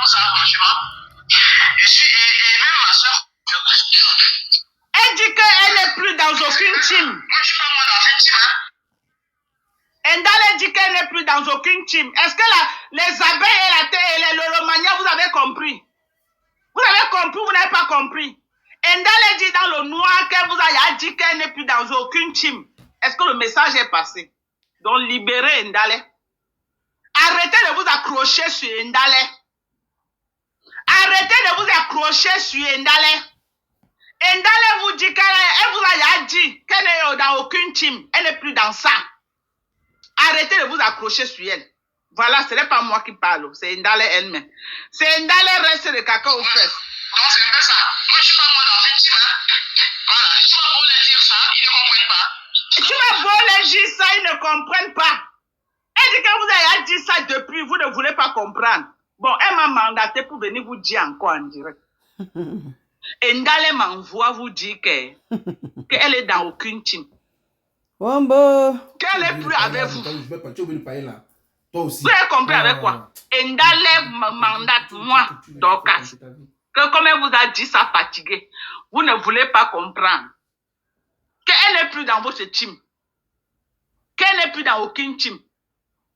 ça, franchement. Et même ma soeur. Elle dit qu'elle n'est plus dans aucune team. Moi, je suis pas moi dans une team, hein. Endale dit qu'elle n'est plus dans aucune team. Est-ce que les abeilles et la terre et les lolomania, vous avez compris? Vous avez compris ou vous n'avez pas compris? Endale dit dans le noir qu'elle vous a dit qu'elle n'est plus dans aucune team. Est-ce que le message est passé? Donc libérez Endale. Arrêtez de vous accrocher sur Endale. Arrêtez de vous accrocher sur Endale. Endale vous dit qu'elle vous a dit qu'elle n'est dans aucune team. Elle n'est plus dans ça. Arrêtez de vous accrocher sur elle. Voilà, ce n'est pas moi qui parle, c'est Endale elle-même. C'est Endale reste de caca aux fesses. Donc c'est un peu ça. Moi, je suis pas moi dans une team, hein. Voilà, tu vas beau leur dire ça, ils ne comprennent pas. Tu vas beau leur dire ça, ils ne comprennent pas. Elle dit que vous avez dit ça depuis, vous ne voulez pas comprendre. Bon, elle m'a mandaté pour venir vous dire encore en direct. Endale m'envoie vous dire qu'elle est dans aucune team. Qu'elle est plus avec vous. Vous avez compris avec quoi? Endale me mandate, moi, Dorcas, que comme elle vous a dit ça fatigué, vous ne voulez pas comprendre. Qu'elle n'est plus dans votre team. Qu'elle n'est plus dans aucune team.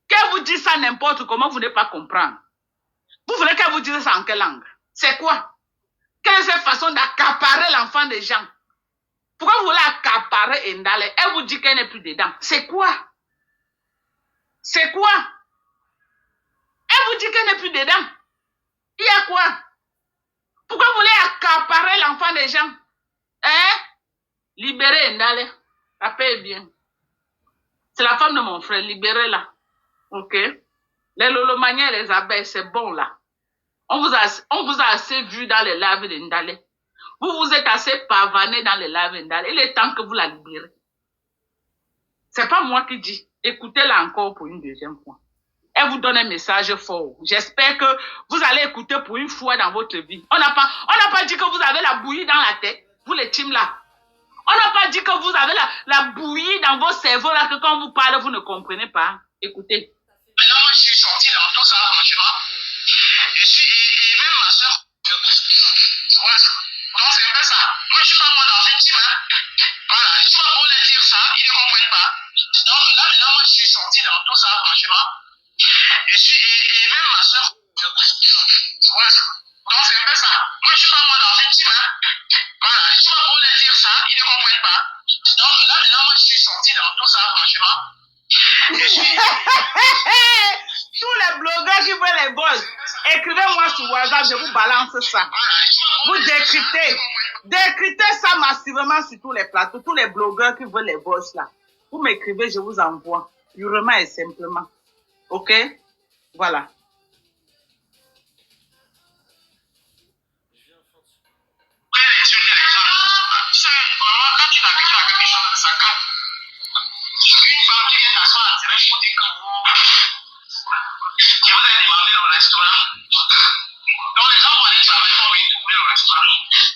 Qu'elle vous dise ça n'importe comment, vous n'allez pas comprendre. Vous voulez qu'elle vous dise ça en quelle langue? C'est quoi? Quelle est cette façon d'accaparer l'enfant des gens? Pourquoi vous voulez accaparer Endale? Elle vous dit qu'elle n'est plus dedans. C'est quoi? C'est quoi? Elle vous dit qu'elle n'est plus dedans. Il y a quoi? Pourquoi vous voulez accaparer l'enfant des gens? Hein? Libérez Endale. La paix est bien. C'est la femme de mon frère. Libérez-la. Ok? Les lolomaniens et les abeilles, c'est bon là. On vous a assez vu dans les lives d'Endale. Vous êtes assez pavané dans les lives d'Endale. Il est temps que vous la libérez. C'est pas moi qui dis. Écoutez-la encore pour une deuxième fois. Elle vous donne un message fort. J'espère que vous allez écouter pour une fois dans votre vie. On n'a pas dit que vous avez la bouillie dans la tête. Vous les teams là. On n'a pas dit que vous avez la bouillie dans vos cerveaux là, que quand vous parlez, vous ne comprenez pas. Écoutez. Maintenant, moi, je suis sorti dans tout ça, franchement. Et même ma soeur. Ouais. Donc, c'est un peu ça. Moi, je suis pas moi dans une team, hein. Voilà, tu vas beau leur dire ça, ils ne comprennent pas. Donc, là, maintenant, moi, je suis sorti dans tout ça, franchement. Et même ma soeur. Ouais. Donc, c'est un peu ça. Moi, je suis pas moi dans une team, hein. Voilà, tu vas beau leur dire ça, ils ne comprennent pas. Donc, là, maintenant, moi, je suis sorti dans tout ça, franchement. Tous les blogueurs qui veulent les boss, écrivez-moi sur WhatsApp, je vous balance ça. Vous décryptez ça massivement sur tous les plateaux, tous les blogueurs qui veulent les boss là. Vous m'écrivez, je vous envoie. Purement et simplement. Ok? Voilà.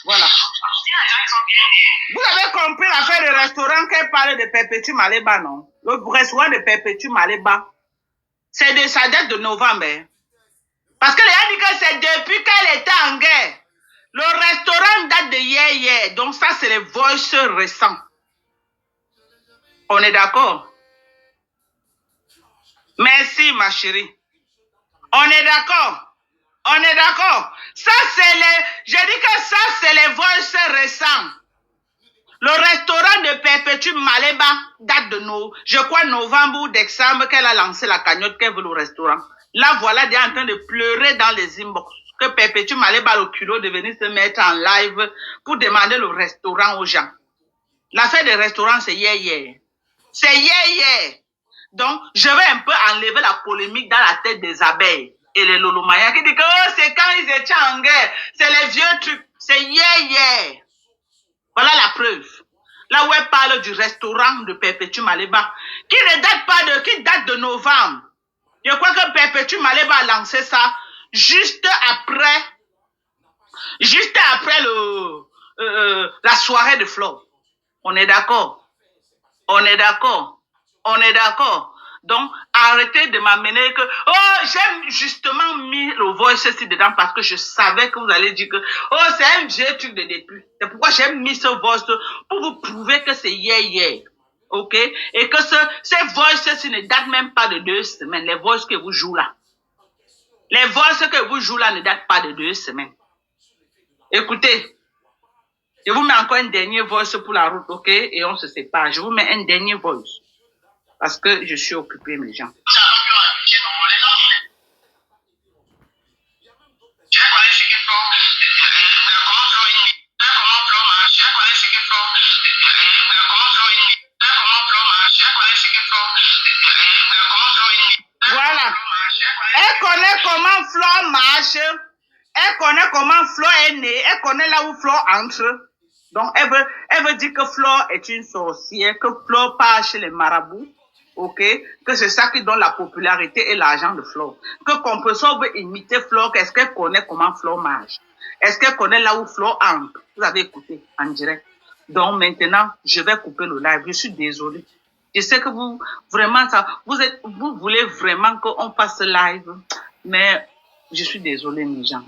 Voilà. Vous avez compris l'affaire du restaurant qu'elle parle de Perpétue Maléba, non? Le restaurant de Perpétue Maléba. C'est de sa date de novembre. Hein? Parce que les gens disent que c'est depuis qu'elle était en guerre. Le restaurant date de hier. Donc ça, c'est les voices récents. On est d'accord? Merci, ma chérie. On est d'accord? On est d'accord? Ça, c'est les... Je dis que ça, c'est les voices récents. Le restaurant de Perpétue Maléba date de je crois novembre ou décembre qu'elle a lancé la cagnotte qu'elle veut le restaurant. Là, voilà, elle est en train de pleurer dans les inbox. Que Perpétue Maléba a le culot de venir se mettre en live pour demander le restaurant aux gens. L'affaire des restaurants, c'est hier. C'est hier. Donc, je vais un peu enlever la polémique dans la tête des abeilles et les lolomayas qui disent que oh, c'est quand ils étaient en guerre. C'est les vieux trucs. C'est hier. Voilà la preuve. Là où elle parle du restaurant de Perpétue Maléba, qui date de novembre. Je crois que Perpétue Maléba a lancé ça juste après la soirée de Flo. On est d'accord. On est d'accord. Donc, arrêtez de m'amener que, oh, j'ai justement mis le voice ici dedans parce que je savais que vous allez dire que, oh, c'est un vieux truc de début. C'est pourquoi j'ai mis ce voice pour vous prouver que c'est hier. OK? Et que ces voices-ci ne datent même pas de 2 semaines. Les voices que vous jouez là. Les voices que vous jouez là ne datent pas de 2 semaines. Écoutez, je vous mets encore un dernier voice pour la route, OK? Et on se sépare. Je vous mets un dernier voice. Parce que je suis occupé, mes gens. Voilà. Elle connaît comment Flo marche. Elle connaît comment Flo est née. Elle connaît là où Flo entre. Donc, elle veut dire que Flo est une sorcière, que Flo part chez les marabouts. OK? Que c'est ça qui donne la popularité et l'argent de Flo. Que Compressor veut imiter Flo. Est-ce qu'elle connaît comment Flo marche? Est-ce qu'elle connaît là où Flo entre? Vous avez écouté en direct. Donc, maintenant, je vais couper le live. Je suis désolée. Je sais que vous, vraiment, vous voulez vraiment qu'on fasse live, mais je suis désolée, mes gens.